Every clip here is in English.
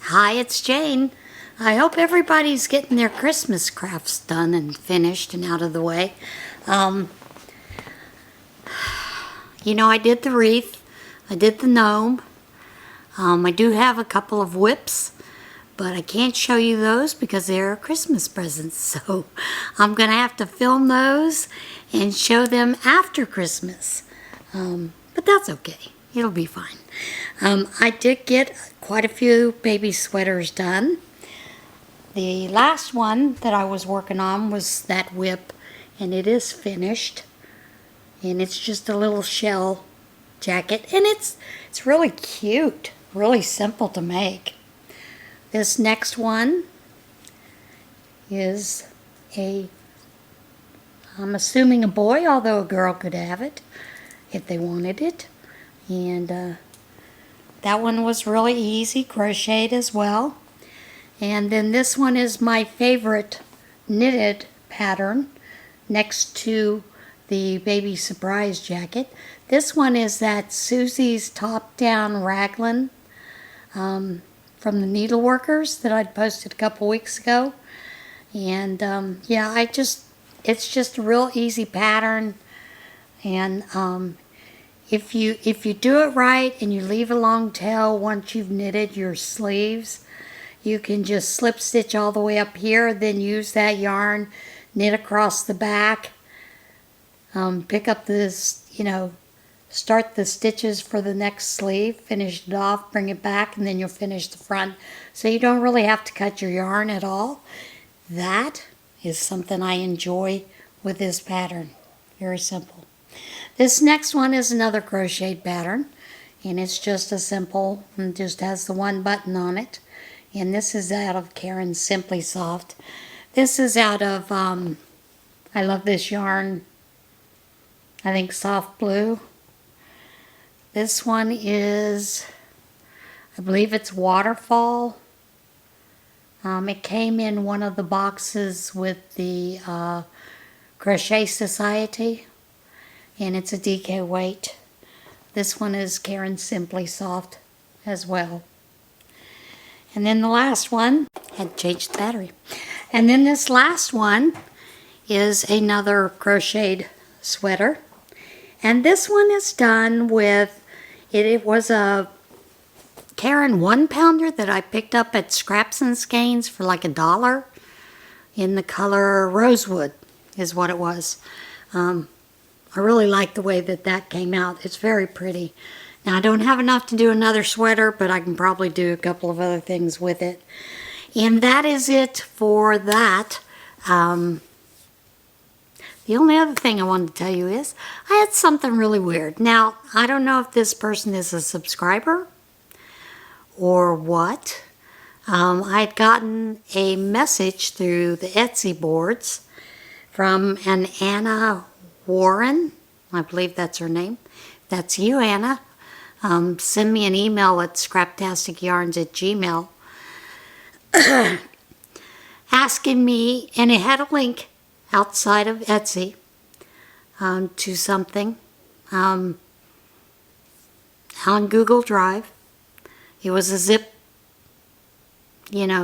Hi, it's Jane. I hope everybody's getting their Christmas crafts done and finished and out of the way. I did the wreath. I did the gnome. I do have a couple of whips, but I can't show you those because they're Christmas presents. So I'm going to have to film those and show them after Christmas. But that's okay. It'll be fine. I did get quite a few baby sweaters done. The last one that I was working on was that whip, and it is finished. And it's just a little shell jacket, and it's really cute, really simple to make. This next one is I'm assuming a boy, although a girl could have it if they wanted it. And that one was really easy, crocheted as well. And then this one is my favorite knitted pattern next to the baby surprise jacket. This one is that Susie's top-down raglan from the Needleworkers that I'd posted a couple weeks ago. And yeah, it's just a real easy pattern. And if you do it right and you leave a long tail once you've knitted your sleeves, you can just slip stitch all the way up here, then use that yarn, knit across the back, pick up this, start the stitches for the next sleeve, finish it off, bring it back, and then you'll finish the front. So you don't really have to cut your yarn at all. That is something I enjoy with this pattern. Very simple. This next one is another crocheted pattern, and it's just a simple, and just has the one button on it. And this is out of Karen's Simply Soft. This is out of, I love this yarn, I think soft blue. This one is, I believe it's Waterfall. It came in one of the boxes with the Crochet Society, and it's a DK weight. This one is Karen's Simply Soft as well. And then the last one, had changed the battery. And then this last one is another crocheted sweater. And this one is done with, it was a Karen 1-pounder that I picked up at Scraps and Skeins for like $1 in the color Rosewood is what it was. I really like the way that came out. It's very pretty. Now I don't have enough to do another sweater, but I can probably do a couple of other things with it. And that is it for that. The only other thing I wanted to tell you is I had something really weird. Now, I don't know if this person is a subscriber or what. I had gotten a message through the Etsy boards from an Anna Warren. I believe that's her name. That's you, Anna. Send me an email at scraptasticyarns@gmail asking me, and it had a link outside of Etsy to something on Google Drive. It was a zip,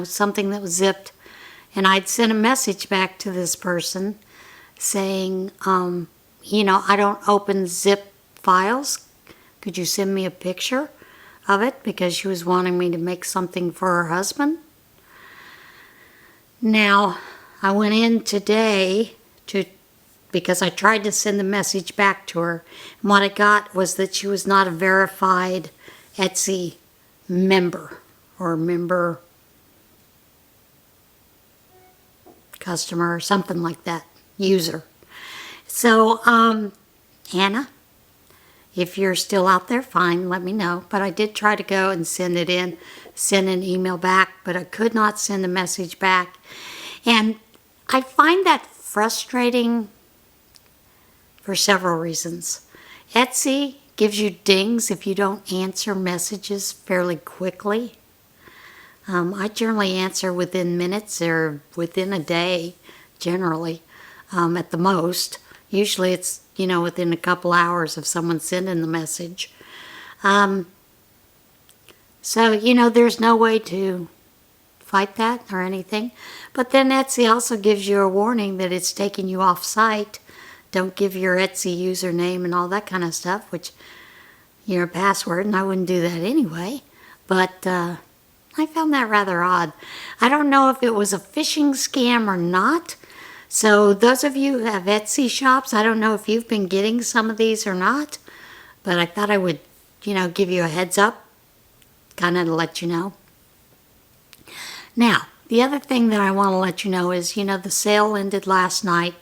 something that was zipped, and I'd sent a message back to this person saying, I don't open zip files. Could you send me a picture of it? Because she was wanting me to make something for her husband. Now, I went in today because I tried to send the message back to her. And what I got was that she was not a verified Etsy member or member customer or something like that, user. So, Anna, if you're still out there, fine, let me know. But I did try to go and send an email back, but I could not send a message back. And I find that frustrating for several reasons. Etsy gives you dings if you don't answer messages fairly quickly. I generally answer within minutes or within a day, generally, at the most. Usually it's, within a couple hours of someone sending the message. So, you know, there's no way to fight that or anything. But then Etsy also gives you a warning that it's taking you off site. Don't give your Etsy username and all that kind of stuff, which your password, and I wouldn't do that anyway. But I found that rather odd. I don't know if it was a phishing scam or not. So those of you who have Etsy shops, I don't know if you've been getting some of these or not, but I thought I would, you know, give you a heads up, kind of to let you know. Now, the other thing that I want to let you know is, you know, the sale ended last night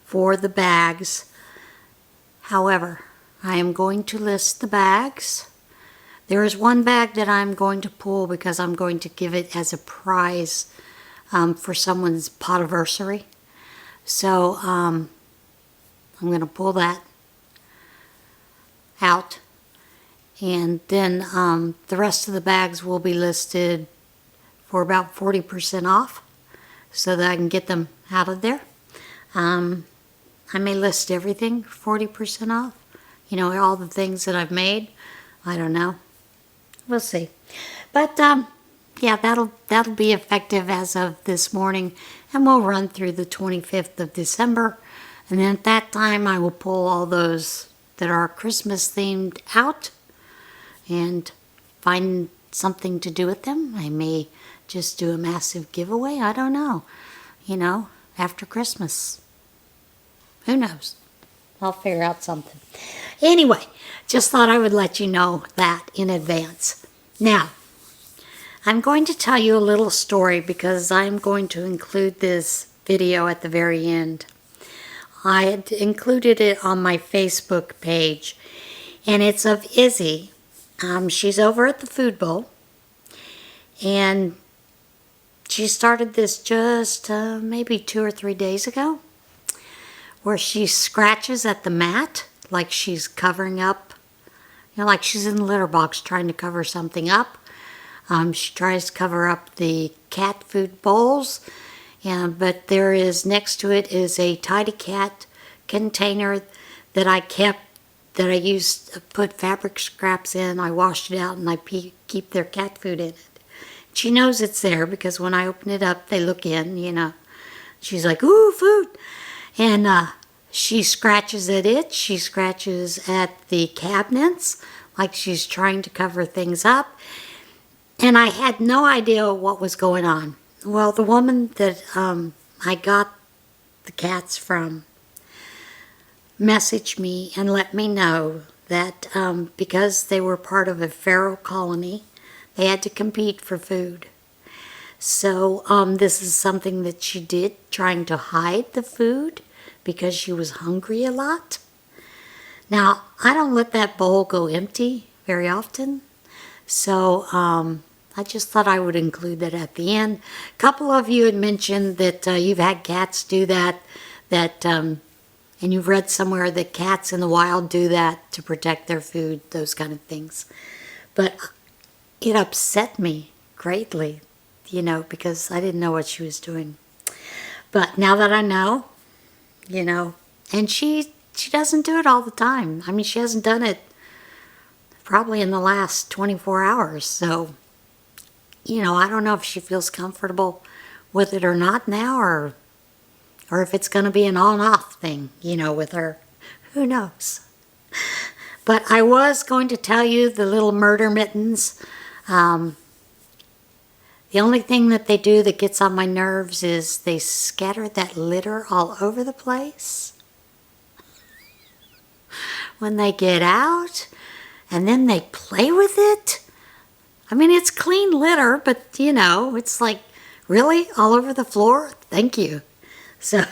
for the bags. However, I am going to list the bags. There is one bag that I'm going to pull because I'm going to give it as a prize for someone's potiversary. So I'm going to pull that out, and then the rest of the bags will be listed for about 40% off so that I can get them out of there. I may list everything 40% off, you know, all the things that I've made. I don't know. We'll see. But yeah, that'll be effective as of this morning, and we'll run through the 25th of December. And then at that time, I will pull all those that are Christmas themed out and find something to do with them. I may just do a massive giveaway. I don't know. You know, after Christmas. Who knows? I'll figure out something. Anyway, just thought I would let you know that in advance. Now, I'm going to tell you a little story because I'm going to include this video at the very end. I had included it on my Facebook page, and it's of Izzy. She's over at the Food Bowl, and she started this just maybe 2 or 3 days ago, where she scratches at the mat like she's covering up, you know, like she's in the litter box trying to cover something up. She tries to cover up the cat food bowls, but there is, next to it is a Tidy Cat container that I kept, that I used to put fabric scraps in. I washed it out and I keep their cat food in it. She knows it's there because when I open it up, they look in, you know. She's like, ooh, food. And she scratches at it. She scratches at the cabinets like she's trying to cover things up. And I had no idea what was going on. Well, the woman that I got the cats from messaged me and let me know that because they were part of a feral colony, they had to compete for food. So this is something that she did, trying to hide the food because she was hungry a lot. Now, I don't let that bowl go empty very often, so I just thought I would include that at the end. A couple of you had mentioned that you've had cats do that, and you've read somewhere that cats in the wild do that to protect their food, those kind of things. But it upset me greatly, you know, because I didn't know what she was doing. But now that I know, you know, and she doesn't do it all the time. I mean, she hasn't done it probably in the last 24 hours. So, you know, I don't know if she feels comfortable with it or not now, or if it's going to be an on-off thing, you know, with her. Who knows? But I was going to tell you the little murder mittens. The only thing that they do that gets on my nerves is they scatter that litter all over the place when they get out, and then they play with it. I mean, it's clean litter, but, you know, it's like, really? All over the floor? Thank you. So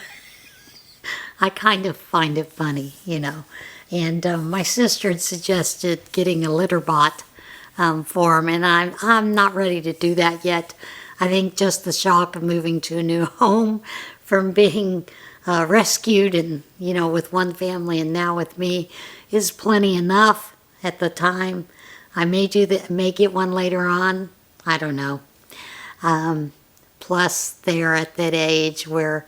I kind of find it funny, you know. And my sister had suggested getting a litter bot for them, and I'm not ready to do that yet. I think just the shock of moving to a new home, from being rescued and, you know, with one family and now with me, is plenty enough at the time. I may get one later on. I don't know. Plus, they are at that age where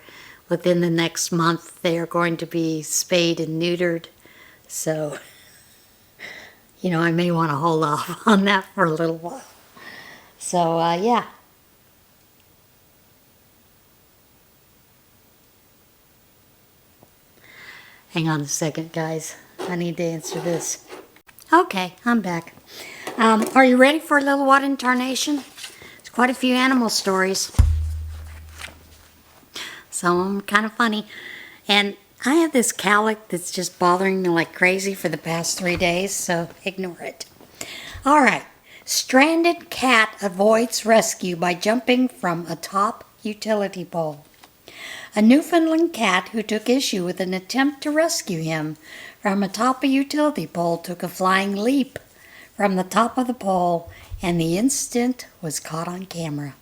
within the next month they are going to be spayed and neutered. So, you know, I may want to hold off on that for a little while. So, yeah. Hang on a second, guys. I need to answer this. Okay, I'm back. Are you ready for a little what in Tarnation? There's quite a few animal stories. Some of them are kind of funny. And I have this cowlick that's just bothering me like crazy for the past 3 days, so ignore it. All right. Stranded cat avoids rescue by jumping from atop utility pole. A Newfoundland cat who took issue with an attempt to rescue him from atop a utility pole took a flying leap from the top of the pole, and the incident was caught on camera.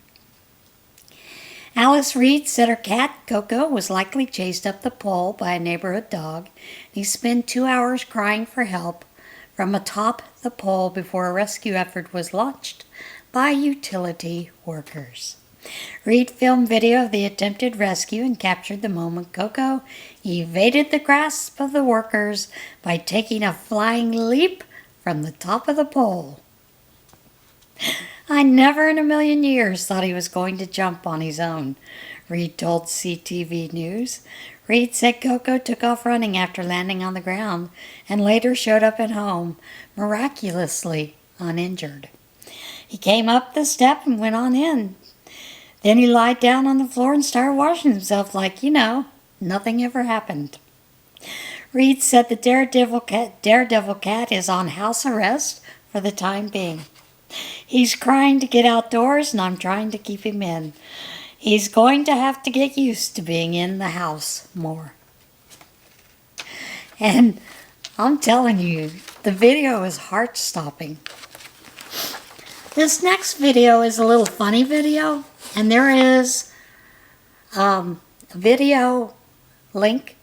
Alice Reed said her cat, Coco, was likely chased up the pole by a neighborhood dog. He spent 2 hours crying for help from atop the pole before a rescue effort was launched by utility workers. Reed filmed video of the attempted rescue and captured the moment Coco evaded the grasp of the workers by taking a flying leap from the top of the pole. I never in a million years thought he was going to jump on his own, Reed told CTV News. Reed said Coco took off running after landing on the ground and later showed up at home, miraculously uninjured. He came up the step and went on in. Then he lied down on the floor and started washing himself like, nothing ever happened. Reed said the Daredevil cat is on house arrest for the time being. He's crying to get outdoors, and I'm trying to keep him in. He's going to have to get used to being in the house more. And I'm telling you, the video is heart-stopping. This next video is a little funny video, and there is a video link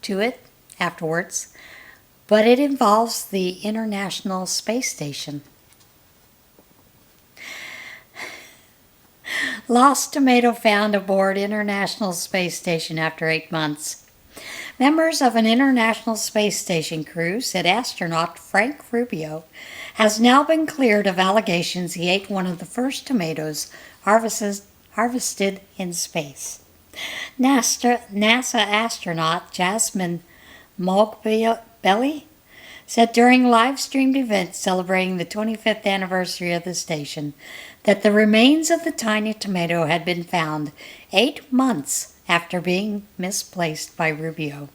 to it afterwards, but it involves the International Space Station. Lost tomato found aboard International Space Station after 8 months. Members of an International Space Station crew said astronaut Frank Rubio has now been cleared of allegations he ate one of the first tomatoes harvested in space. NASA astronaut Jasmine Mogbelli said during a live-streamed event celebrating the 25th anniversary of the station that the remains of the tiny tomato had been found 8 months after being misplaced by Rubio.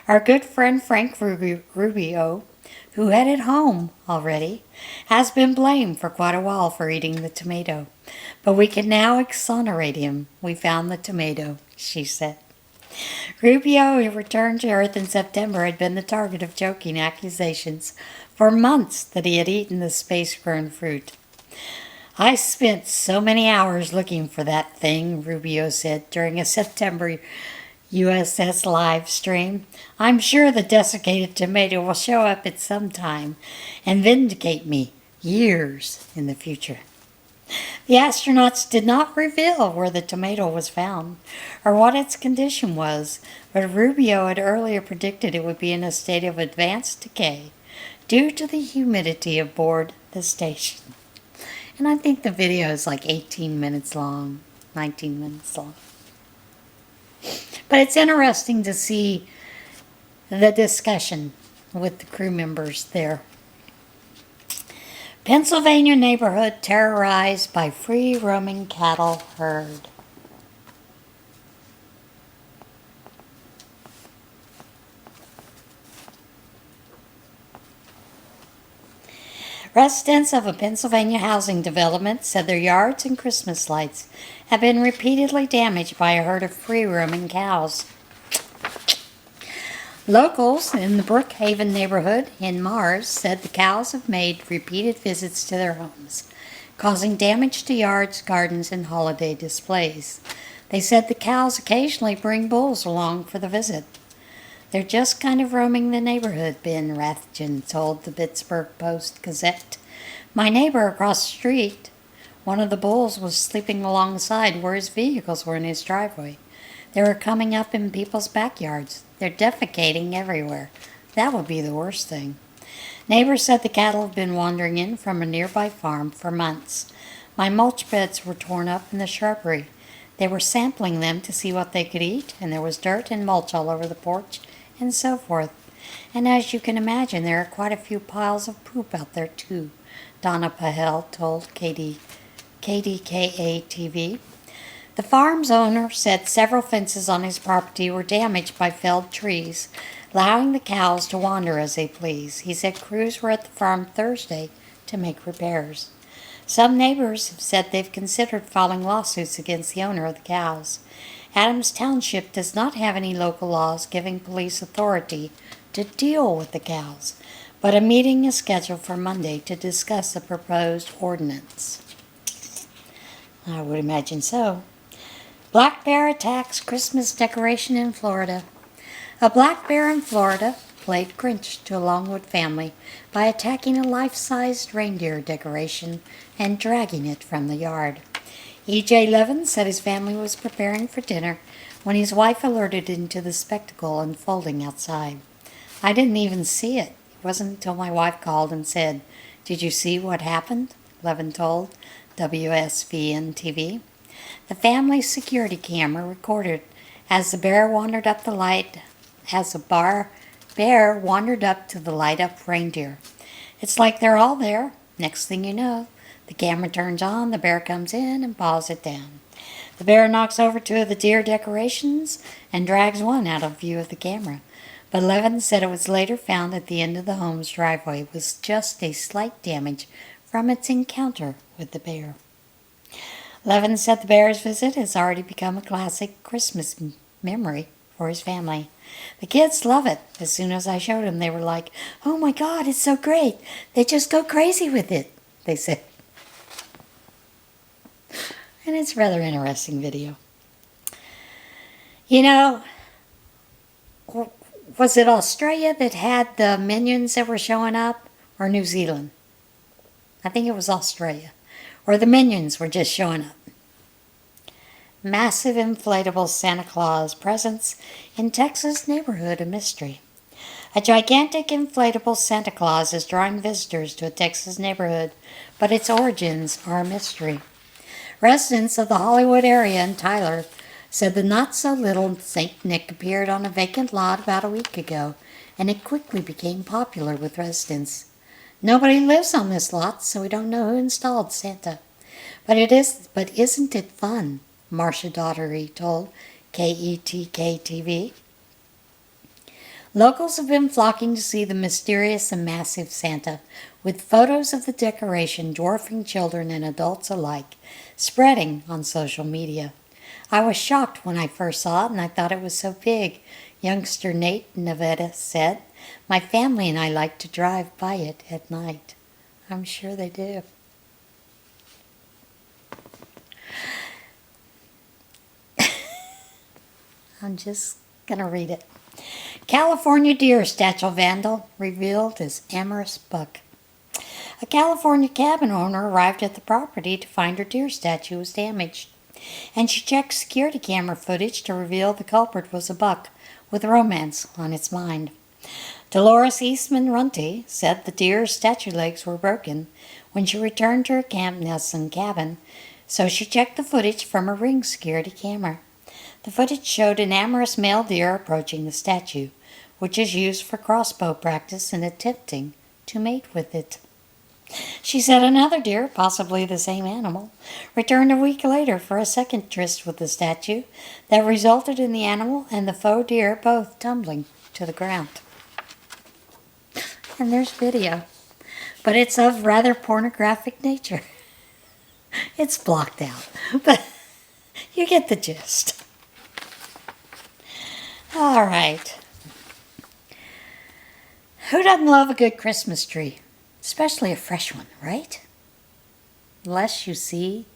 Our good friend Frank Rubio, who headed home already, has been blamed for quite a while for eating the tomato. But we can now exonerate him. We found the tomato, she said. Rubio, who returned to Earth in September, had been the target of joking accusations for months that he had eaten the space-grown fruit. I spent so many hours looking for that thing, Rubio said during a September USS live stream. I'm sure the desiccated tomato will show up at some time and vindicate me years in the future. The astronauts did not reveal where the tomato was found or what its condition was, but Rubio had earlier predicted it would be in a state of advanced decay due to the humidity aboard the station. And I think the video is like 18 minutes long, 19 minutes long. But it's interesting to see the discussion with the crew members there. Pennsylvania neighborhood terrorized by free-roaming cattle herd. Residents of a Pennsylvania housing development said their yards and Christmas lights have been repeatedly damaged by a herd of free-roaming cows. Locals in the Brookhaven neighborhood in Mars said the cows have made repeated visits to their homes, causing damage to yards, gardens, and holiday displays. They said the cows occasionally bring bulls along for the visit. They're just kind of roaming the neighborhood, Ben Rathjen told the Pittsburgh Post-Gazette. My neighbor across the street, one of the bulls was sleeping alongside where his vehicles were in his driveway. They were coming up in people's backyards. They're defecating everywhere. That would be the worst thing. Neighbors said the cattle have been wandering in from a nearby farm for months. My mulch beds were torn up in the shrubbery. They were sampling them to see what they could eat, and there was dirt and mulch all over the porch, and so forth. And as you can imagine, there are quite a few piles of poop out there, too, Donna Pahel told KDKA-TV. The farm's owner said several fences on his property were damaged by felled trees, allowing the cows to wander as they please. He said crews were at the farm Thursday to make repairs. Some neighbors have said they've considered filing lawsuits against the owner of the cows. Adams Township does not have any local laws giving police authority to deal with the cows, but a meeting is scheduled for Monday to discuss the proposed ordinance. I would imagine so. Black bear attacks Christmas decoration in Florida. A black bear in Florida played Grinch to a Longwood family by attacking a life-sized reindeer decoration and dragging it from the yard. E.J. Levin said his family was preparing for dinner when his wife alerted him to the spectacle unfolding outside. I didn't even see it. It wasn't until my wife called and said, "Did you see what happened?" Levin told WSVN-TV. The family's security camera recorded as the bear wandered up bear wandered up to the light-up reindeer. It's like they're all there. Next thing you know, the camera turns on, the bear comes in and paws it down. The bear knocks over two of the deer decorations and drags one out of view of the camera. But Levin said it was later found at the end of the home's driveway was just a slight damage from its encounter with the bear. Levin said the bear's visit has already become a classic Christmas memory for his family. The kids love it. As soon as I showed them, they were like, "Oh my God, it's so great. They just go crazy with it," they said. And it's a rather interesting video. You know, was it Australia that had the minions that were showing up, or New Zealand? I think it was Australia. Or the minions were just showing up. Massive inflatable Santa Claus presence in Texas neighborhood a mystery. A gigantic inflatable Santa Claus is drawing visitors to a Texas neighborhood, but its origins are a mystery. Residents of the Hollywood area and Tyler said the not-so-little St. Nick appeared on a vacant lot about a week ago, and it quickly became popular with residents. Nobody lives on this lot, so we don't know who installed Santa. But isn't it fun? Marcia Daughtery told KETK-TV. Locals have been flocking to see the mysterious and massive Santa, with photos of the decoration dwarfing children and adults alike, spreading on social media. I was shocked when I first saw it, and I thought it was so big, youngster Nate Nevada said. My family and I like to drive by it at night. I'm sure they do. I'm just going to read it. California deer statue vandal revealed as amorous buck. A California cabin owner arrived at the property to find her deer statue was damaged, and she checked security camera footage to reveal the culprit was a buck with romance on its mind. Dolores Eastman Runty said the deer's statue legs were broken when she returned to her Camp Nelson cabin, so she checked the footage from her Ring security camera. The footage showed an amorous male deer approaching the statue, which is used for crossbow practice and attempting to mate with it. She said another deer, possibly the same animal, returned a week later for a second tryst with the statue that resulted in the animal and the faux deer both tumbling to the ground. And there's video, but it's of rather pornographic nature. It's blocked out, but you get the gist. All right. Who doesn't love a good Christmas tree? Especially a fresh one, right? Unless you see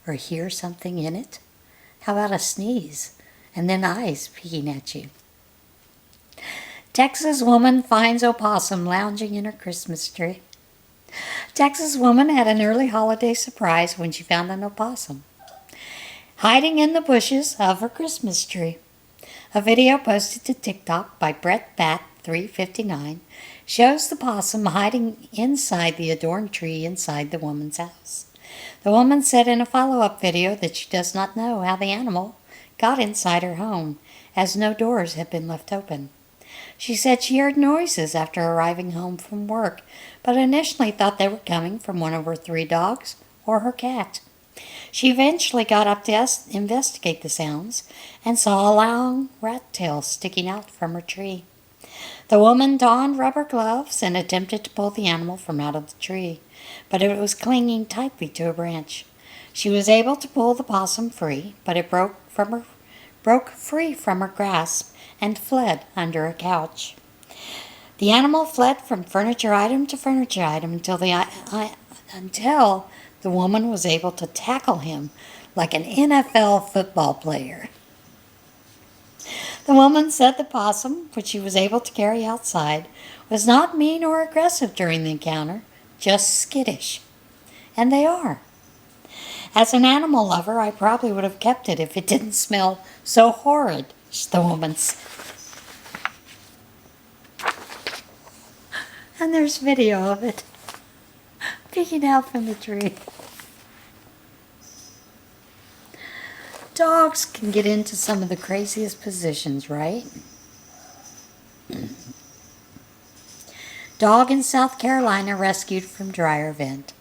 or hear something in it. How about a sneeze and then eyes peeking at you? Texas woman finds opossum lounging in her Christmas tree. Texas woman had an early holiday surprise when she found an opossum hiding in the bushes of her Christmas tree. A video posted to TikTok by Brett Bat 359 shows the possum hiding inside the adorned tree inside the woman's house. The woman said in a follow-up video that she does not know how the animal got inside her home, as no doors had been left open. She said she heard noises after arriving home from work, but initially thought they were coming from one of her 3 dogs or her cat. She eventually got up to investigate the sounds and saw a long rat tail sticking out from her tree. The woman donned rubber gloves and attempted to pull the animal from out of the tree, but it was clinging tightly to a branch. She was able to pull the possum free, but it broke free from her grasp and fled under a couch. The animal fled from furniture item to furniture item until the woman was able to tackle him like an NFL football player. The woman said the possum, which she was able to carry outside, was not mean or aggressive during the encounter, just skittish. And they are. As an animal lover, I probably would have kept it if it didn't smell so horrid, the woman said. And there's video of it peeking out from the tree. Dogs can get into some of the craziest positions, right? Dog in South Carolina rescued from dryer vent.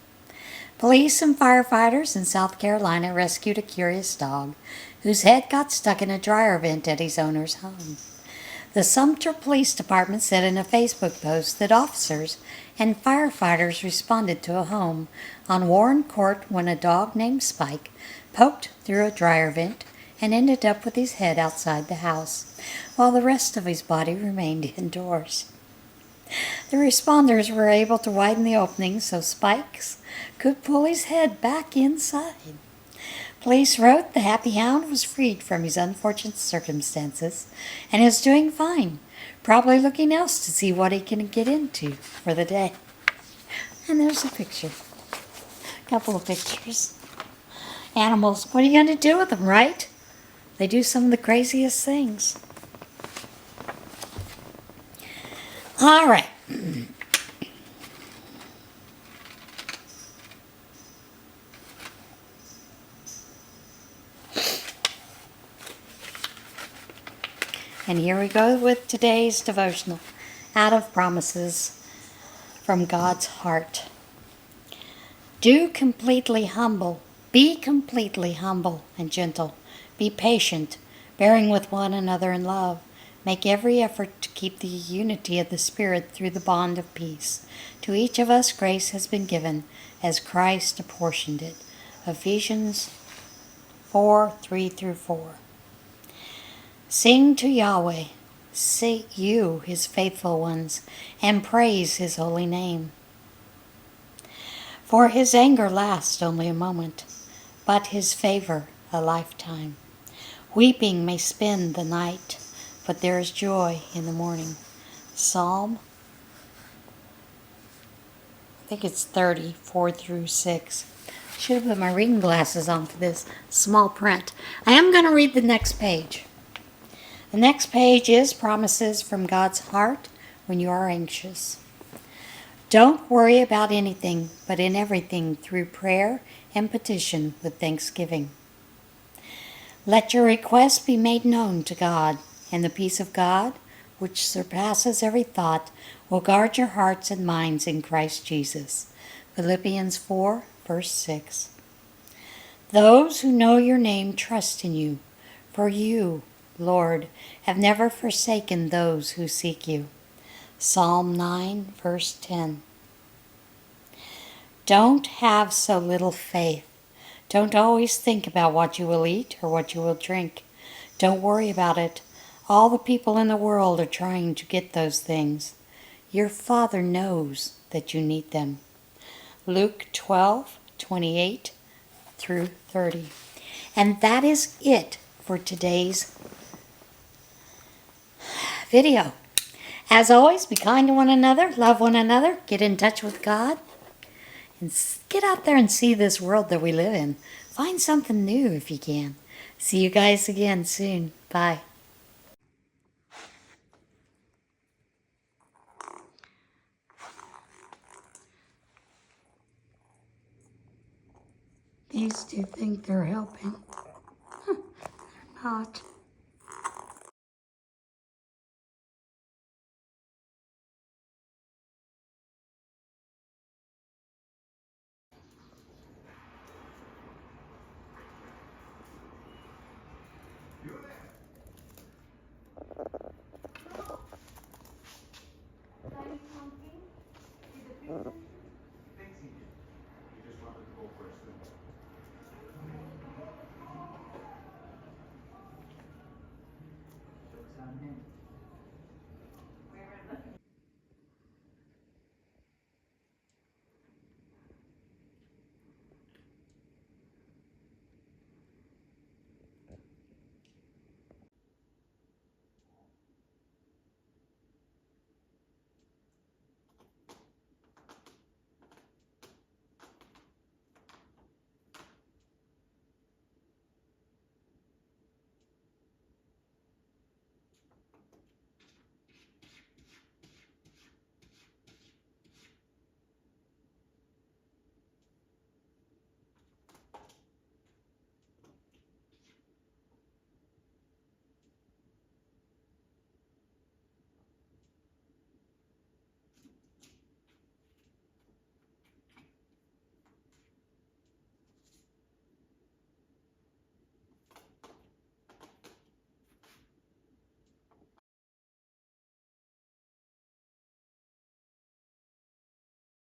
Police and firefighters in South Carolina rescued a curious dog whose head got stuck in a dryer vent at his owner's home. The Sumter Police Department said in a Facebook post that officers and firefighters responded to a home on Warren Court when a dog named Spike poked through a dryer vent and ended up with his head outside the house, while the rest of his body remained indoors. The responders were able to widen the opening so Spikes could pull his head back inside. Police wrote the happy hound was freed from his unfortunate circumstances and is doing fine, probably looking else to see what he can get into for the day. And there's a picture. A couple of pictures. Animals, what are you going to do with them, right? They do some of the craziest things. All right. And here we go with today's devotional, Out of Promises from God's Heart. Be completely humble and gentle. Be patient, bearing with one another in love. Make every effort to keep the unity of the Spirit through the bond of peace. To each of us grace has been given as Christ apportioned it. Ephesians 4:3-4. Sing to Yahweh, say you, his faithful ones, and praise his holy name. For his anger lasts only a moment, but his favor a lifetime. Weeping may spend the night, but there is joy in the morning. Psalm, I think it's 30:4-6. Should have put my reading glasses on for this small print. I am going to read the next page. The next page is Promises from God's Heart when you are anxious. Don't worry about anything, but in everything through prayer and petition with thanksgiving. Let your requests be made known to God, and the peace of God, which surpasses every thought, will guard your hearts and minds in Christ Jesus. Philippians 4:6. Those who know your name trust in you, for you, Lord, have never forsaken those who seek you. Psalm 9:10. Don't have so little faith. Don't always think about what you will eat or what you will drink. Don't worry about it. All the people in the world are trying to get those things. Your Father knows that you need them. Luke 12:28-30. And that is it for today's video. As always, be kind to one another, love one another, get in touch with God, and get out there and see this world that we live in. Find something new if you can. See you guys again soon. Bye. These two think they're helping. They're not. Are you comfy?